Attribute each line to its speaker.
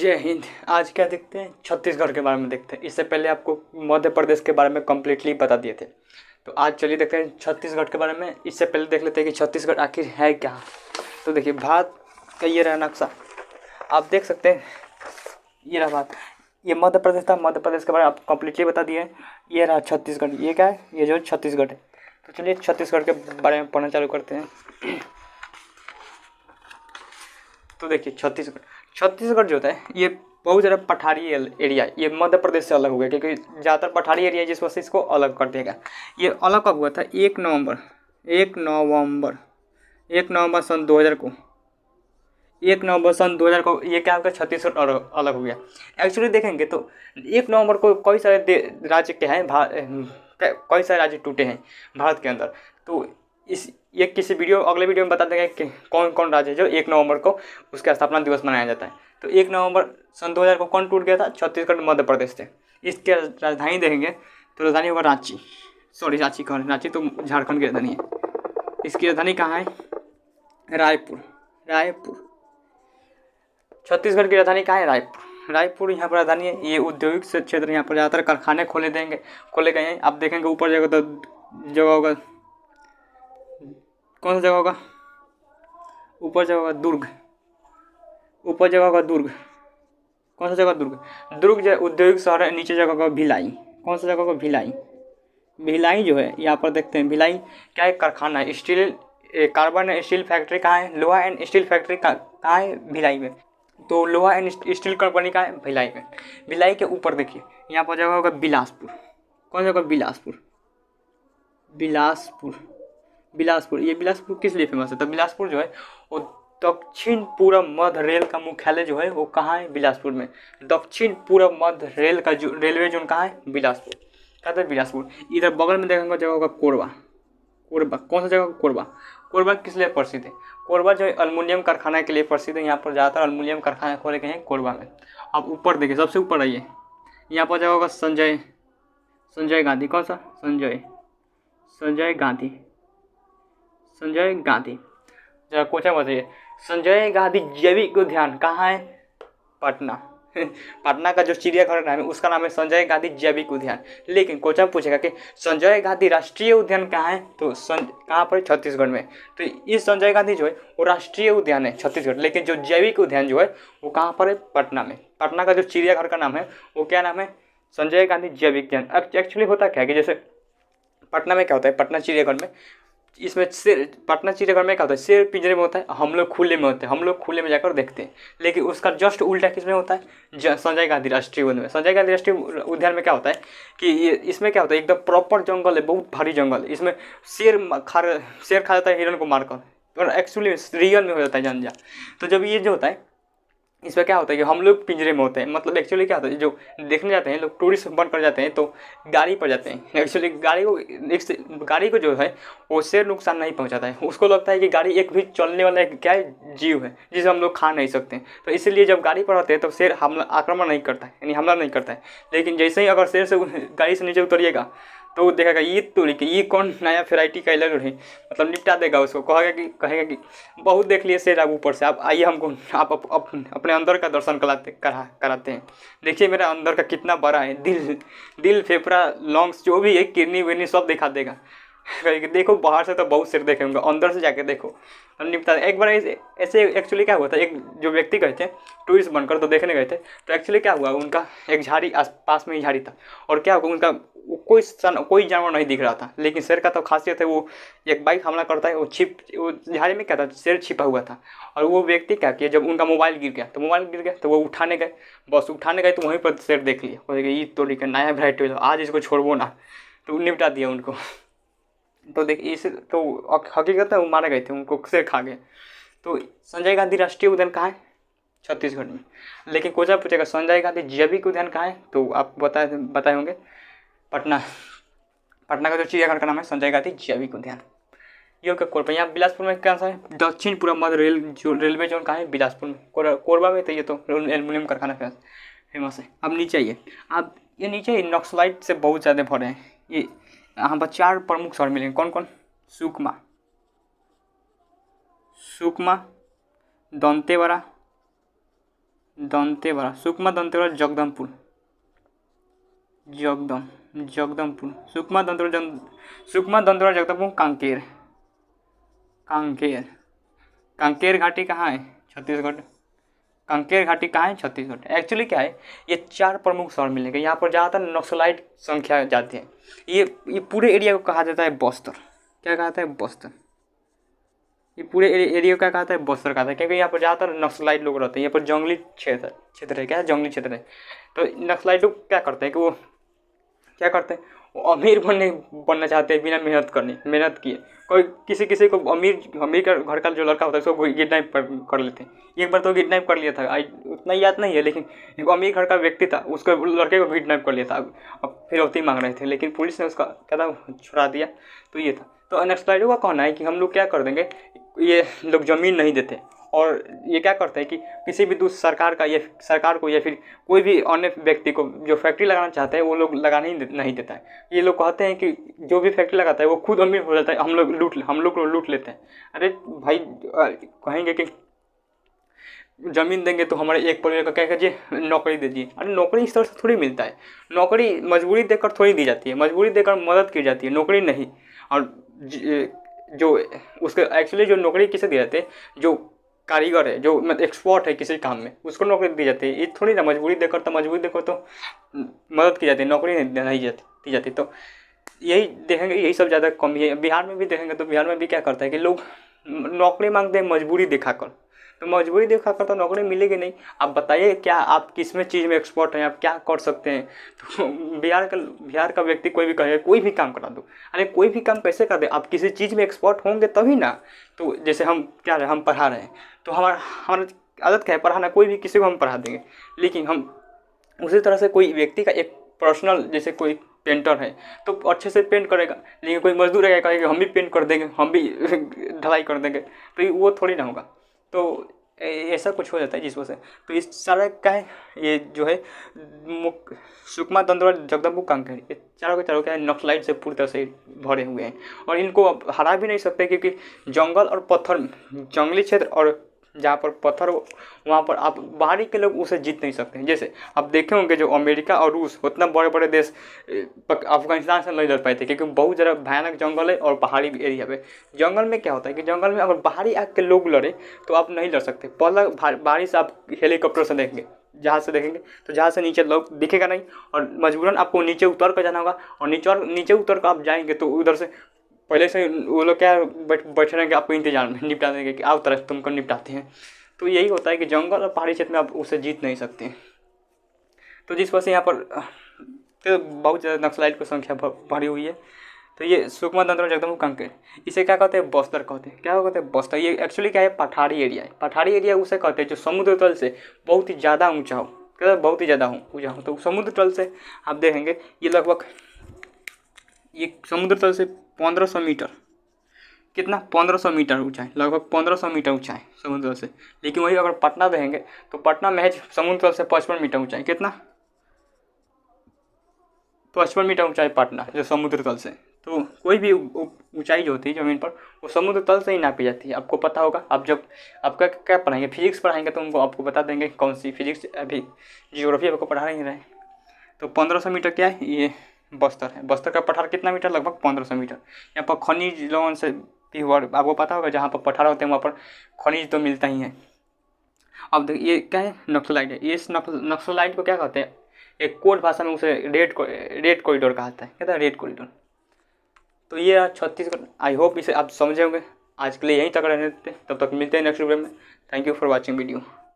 Speaker 1: जय हिंद। आज क्या देखते हैं, छत्तीसगढ़ के बारे में देखते हैं। इससे पहले आपको मध्य प्रदेश के बारे में कम्प्लीटली बता दिए थे। तो आज चलिए देखते हैं छत्तीसगढ़ के बारे में। इससे पहले देख लेते हैं कि छत्तीसगढ़ आखिर है क्या। तो देखिए, भारत का ये रहा नक्शा, आप देख सकते हैं। ये रहा भारत, ये मध्य प्रदेश था। मध्य प्रदेश के बारे में आपको कम्प्लीटली बता दिए। ये रहा छत्तीसगढ़, ये क्या है, ये जो छत्तीसगढ़ है। तो चलिए छत्तीसगढ़ के बारे में पढ़ना चालू करते हैं। तो देखिए, छत्तीसगढ़ जो होता है ये बहुत ज़्यादा पठारी एरिया। ये मध्य प्रदेश से अलग हो गया क्योंकि ज़्यादातर पठारी एरिया, जिस वजह से इसको अलग कर देगा। ये अलग कब हुआ था? 1 नवंबर सन 2000 को। 1 नवंबर सन 2000 को ये क्या होगा, छत्तीसगढ़ अलग हो गया। एक्चुअली देखेंगे तो 1 नवंबर को कई सारे राज्य क्या हैं, कई सारे राज्य टूटे हैं भारत के अंदर। तो ये किसी अगले वीडियो में बता देंगे कि कौन कौन राज्य है जो 1 नवंबर को उसका स्थापना दिवस मनाया जाता है। तो 1 नवंबर सन 2000 को कौन टूट गया था? छत्तीसगढ़, मध्य प्रदेश थे। इसके राजधानी देखेंगे तो राजधानी होगा रांची। रांची तो झारखंड की राजधानी है। इसकी राजधानी कहाँ है? रायपुर। छत्तीसगढ़ की राजधानी कहाँ है? रायपुर यहाँ पर राजधानी है। ये औद्योगिक क्षेत्र, यहाँ पर ज़्यादातर कारखाने खोले गए हैं। आप देखेंगे ऊपर जगह तो जगह होगा, कौन सा जगह होगा? ऊपर जगह होगा दुर्ग। कौन सा जगह? दुर्ग जो औद्योगिक शहर है। नीचे जगह होगा भिलाई। कौन सा जगह होगा? भिलाई जो है, यहाँ पर देखते हैं भिलाई क्या है, कारखाना है। Steel, carbon and steel factory कहाँ है? लोहा एंड स्टील फैक्ट्री कहाँ है? भिलाई में। तो लोहा एंड स्टील कंपनी कहाँ है? भिलाई में। भिलाई के ऊपर देखिए, यहाँ पर जगह होगा बिलासपुर। कौन सा जगह? बिलासपुर। ये बिलासपुर किस लिए फेमस है? तो बिलासपुर जो है वो दक्षिण पूर्व मध्य रेल का मुख्यालय जो है वो कहाँ है? बिलासपुर में। दक्षिण पूर्व मध्य रेल का जो रेलवे जोन कहाँ है? बिलासपुर। कहते हैं बिलासपुर। इधर बगल में देखेंगे जगह होगा कोरबा। कौन सा जगह? कोरबा किस लिए प्रसिद्ध है? कोरबा जो है अल्मुनियम कारखाना के लिए प्रसिद्ध है। यहाँ पर ज़्यादातर अल्मुनियम कारखाने खोले गए हैं कोरबा में। अब ऊपर देखिए, सबसे ऊपर आइए, यहाँ पर जगह होगा संजय गांधी। कौन सा? संजय गांधी। जरा क्वेश्चन बताइए, संजय गांधी जैविक उद्यान कहाँ है? पटना का जो चिड़ियाघर नाम है उसका नाम है संजय गांधी जैविक उद्यान। लेकिन क्वेश्चन पूछेगा कि संजय गांधी राष्ट्रीय उद्यान कहाँ है? तो कहाँ पर? छत्तीसगढ़ में। तो इस संजय गांधी जो है वो राष्ट्रीय उद्यान है छत्तीसगढ़, लेकिन जो जैविक उद्यान जो है वो कहाँ पर है? पटना में। पटना का जो चिड़ियाघर का नाम है वो क्या नाम है? संजय गांधी जैविक उद्यान। एक्चुअली होता क्या है कि जैसे पटना में क्या होता है, पटना चिड़ियाघर में, इसमें पटना चिड़ियाघर में क्या होता है, शेर पिंजरे में होता है, हम लोग खुले में होते हैं, हम लोग खुले में जाकर देखते हैं। लेकिन उसका जस्ट उल्टा किसमें होता है? संजय गांधी राष्ट्रीय उद्यान में। संजय गांधी राष्ट्रीय उद्यान में क्या होता है कि इसमें क्या होता है, एकदम प्रॉपर जंगल है, बहुत भारी जंगल है। इसमें शेर खा जाता है हिरण को मारकर, और एक्चुअली रियल में हो जाता है जंजा। तो जब ये जो होता है, इसमें क्या होता है कि हम लोग पिंजरे में होते हैं। मतलब एक्चुअली क्या होता है, जो देखने जाते हैं लोग, टूरिस्ट बन कर जाते हैं तो गाड़ी पर जाते हैं। एक्चुअली गाड़ी को जो है वो शेर नुकसान नहीं पहुंचाता है। उसको लगता है कि गाड़ी एक भी चलने वाला एक क्या है, जीव है जिसे हम लोग खा नहीं सकते। तो इसलिए जब गाड़ी पर आते हैं तो शेर आक्रमण नहीं करता है, यानी हमला नहीं करता है। लेकिन जैसे ही अगर शेर से गाड़ी से नीचे उतरिएगा तो वो देखेगा ये कौन नया वेराइटी का एलर्ट है, मतलब निपटा देगा उसको। कहेगा कि बहुत देख लिए शेर आप ऊपर से, आप आइए हमको आप अपने अंदर का दर्शन कराते हैं। देखिए मेरा अंदर का कितना बड़ा है, दिल फेफड़ा लंग्स जो भी है, किडनी विडनी सब दिखा देगा। देखो बाहर से तो बहुत शेर देखे होंगे, अंदर से जाके देखो निपटा। एक बार ऐसे एक्चुअली क्या हुआ था, एक जो व्यक्ति गए थे टूरिस्ट बनकर तो देखने गए थे, तो एक्चुअली क्या हुआ, उनका एक झाड़ी पास में ही झाड़ी था, और क्या हुआ उनका कोई जानवर नहीं दिख रहा था। लेकिन शेर का तो खासियत है, वो एक बाइक हमला करता है, वो झाड़ी में क्या था, शेर छिपा हुआ था। और वो व्यक्ति क्या किया, जब उनका मोबाइल गिर गया तो वो उठाने गए तो वहीं पर शेर देख लिया। बोले ये तो नया वेराइटी, आज इसको छोड़बो ना, तो निपटा दिया उनको। तो देखिए इस तो हकीकत है वो मारे गए थे, उनको शेर खा गए। तो संजय गांधी राष्ट्रीय उद्यान कहाँ है? छत्तीसगढ़ में। लेकिन क्वेश्चन पूछेगा संजय गांधी जैविक उद्यान कहाँ है, तो आप बताए होंगे पटना का जो चिड़ियाघर का नाम है संजय गांधी जैविक उद्यान। ये होगा कोरबा। यहाँ बिलासपुर में क्या है, दक्षिण पूर्व मध्य रेलवे जोन कहाँ है? बिलासपुर में। कोरबा में तो ये तो एल्युमिनियम कारखाना फेमस है। अब नीचे आइए, आप ये नीचे नक्सलाइट से बहुत ज़्यादा भरे हैं। ये यहाँ पर 4 प्रमुख शहर मिलेंगे, कौन कौन? सुकमा, दंतेवाड़ा, दंतेवाड़ा, सुकमा दंतेवाड़ा जगदमपुर, जगदमपुर, सुकमा दंतेवाड़ा जगदमपुर, कांकेर, कांकेर घाटी कहाँ है? छत्तीसगढ़। कांकेर घाटी कहाँ है? छत्तीसगढ़। एक्चुअली क्या है, ये 4 प्रमुख शहर मिलेंगे, यहाँ पर ज़्यादातर नक्सलाइट संख्या जाती है। ये पूरे एरिया को कहा जाता है बस्तर। क्या कहता है? बस्तर। ये पूरे एरिया क्या कहता है? बस्तर कहता है, क्योंकि यहाँ पर ज़्यादातर नक्सलाइट लोग रहते हैं। यहाँ पर जंगली क्षेत्र है। क्या है? जंगली क्षेत्र है। तो नक्सलाइट लोग क्या करते हैं कि वो क्या करते हैं, वो अमीर बनना चाहते हैं बिना मेहनत किए। कोई किसी को अमीर का घर का जो लड़का होता है उसको किडनैप कर लेते हैं। एक बार तो किडनैप कर लिया था, उतना याद नहीं है, लेकिन एक अमीर घर का व्यक्ति था, उसको लड़के को किडनैप कर लिया था। अब फिरौती मांग रहे थे, लेकिन पुलिस ने उसका क्या था, छुड़ा दिया। तो ये था। तो नक्सलाइटों का कहना है कि हम लोग क्या कर देंगे, ये लोग ज़मीन नहीं देते, और ये क्या करते हैं कि किसी भी दूसरी सरकार को या फिर कोई भी अन्य व्यक्ति को जो फैक्ट्री लगाना चाहते हैं वो लोग लगाने ही नहीं देता है। ये लोग कहते हैं कि जो भी फैक्ट्री लगाता है वो खुद अमीर हो जाता है, हम लोग लूट लेते हैं। अरे भाई, कहेंगे कि ज़मीन देंगे तो हमारे एक परिवार का क्या कीजिए, नौकरी दे दीजिए। अरे नौकरी इस तरह से थोड़ी मिलता है। नौकरी मजबूरी देकर थोड़ी दी जाती है, मजबूरी देकर मदद की जाती है, नौकरी नहीं। और जो उसके एक्चुअली जो नौकरी किसे दी जाती है, जो कारीगर है, जो मतलब एक्सपर्ट है किसी काम में, उसको नौकरी दी जाती है। ये थोड़ी ना मजबूरी देकर तो मदद की जाती है, नौकरी नहीं दी जाती। तो यही देखेंगे, यही सब ज़्यादा कमी है। बिहार में भी देखेंगे तो बिहार में भी क्या करता है कि लोग नौकरी मांगते हैं मजबूरी दिखाकर। तो मजबूरी दिखाकर तो नौकरी मिलेगी नहीं। आप बताइए क्या आप किस में चीज़ में एक्सपर्ट हैं, आप क्या कर सकते हैं। तो बिहार का व्यक्ति कोई भी कहे कोई भी काम करा दो। अरे कोई भी काम कैसे कर दे, आप किसी चीज़ में एक्सपर्ट होंगे तभी ना। तो जैसे हम पढ़ा रहे हैं, तो हमारा आदत क्या है, पढ़ाना। कोई भी किसी को हम पढ़ा देंगे, लेकिन हम उसी तरह से कोई व्यक्ति का एक पर्सनल, जैसे कोई पेंटर है तो अच्छे से पेंट करेगा, लेकिन कोई मजदूर है कहेगा हम भी पेंट कर देंगे, हम भी ढलाई कर देंगे, तो वो थोड़ी ना होगा। तो ऐसा कुछ हो जाता है जिस वजह से। तो इस सारा का है, ये जो है सुकमा दंतेवाड़ा जगदमपुर कांकेर, ये चारों के चारों क्या है, नक्सलाइट से पूरी तरह से भरे हुए हैं। और इनको अब हरा भी नहीं सकते, क्योंकि जंगल और पत्थर, जंगली क्षेत्र और जहाँ पर पत्थर हो वहाँ पर आप बाहरी के लोग उसे जीत नहीं सकते हैं। जैसे आप देखे होंगे जो अमेरिका और रूस, उतना बड़े बड़े देश अफगानिस्तान से नहीं लड़ पाए थे, क्योंकि बहुत ज़्यादा भयानक जंगल है और पहाड़ी एरिया पे। जंगल में क्या होता है कि जंगल में अगर बाहरी आग के लोग लड़े तो आप नहीं लड़ सकते। पहला बारिश आप हेलीकॉप्टर से देखेंगे, जहाज से देखेंगे तो जहाज से नीचे लोग दिखेगा नहीं, और मजबूरन आपको नीचे उतर कर जाना होगा। और नीचे उतर कर आप जाएंगे तो उधर से पहले से वो लोग क्या बैठे रहेंगे आपको इंतजार में, निपटा देंगे कि आओ तरह तुमको निपटाते हैं। तो यही होता है कि जंगल और पहाड़ी क्षेत्र में आप उसे जीत नहीं सकते। तो जिस वजह से यहाँ पर तो बहुत ज़्यादा नक्सलाइट की संख्या बढ़ी हुई है। तो ये सुकमा दंतेवाड़ा जगदमपुर कांकेर, इसे क्या कहते हैं, बस्तर कहते हैं। क्या कहते हैं, बस्तर। ये एक्चुअली क्या है, पठारी एरिया है। पठारी एरिया उसे कहते हैं जो समुद्र तल से बहुत ही ज़्यादा ऊँचा हो, क्या बहुत ही ज़्यादा ऊँचा हो। तो समुद्र तल से आप देखेंगे ये लगभग, ये समुद्र तल से 1500 मीटर, कितना 1500 मीटर ऊंचा है, लगभग 1500 मीटर ऊंचा है समुद्र तल से। लेकिन वही अगर पटना देखेंगे तो पटना महज समुद्र तल से 55 मीटर ऊंचा है। कितना, 55 मीटर ऊंचा है पटना जो समुद्र तल से। तो कोई भी ऊंचाई जो होती है ज़मीन पर वो समुद्र तल से ही नापी जाती है। आपको पता होगा, आप जब आपका क्या पढ़ाएंगे, फिजिक्स पढ़ाएंगे तो उनको आपको बता देंगे कौन सी फिजिक्स, अभी जियोग्राफी आपको पढ़ा नहीं रहे। तो 1500 मीटर क्या है, ये बस्तर है। बस्तर का पठार कितना मीटर, लगभग 1500 मीटर। यहाँ पर खनिज लोन से भी हुआ, आपको पता होगा जहाँ पर पठार होते हैं वहाँ पर खनिज तो मिलता ही है। अब देखिए ये क्या है, नक्सलाइट है। ये नक्सलाइट को क्या कहते हैं, एक कोड भाषा में उसे रेड कॉरिडोर कहता है, कहता है रेड कॉरिडोर। तो ये छत्तीसगढ़, आई होप इसे आप समझे होंगे। आज के लिए यहीं तक रहने देते, तब तक मिलते हैं नेक्स्ट वीडियो में। Thank you for watching video.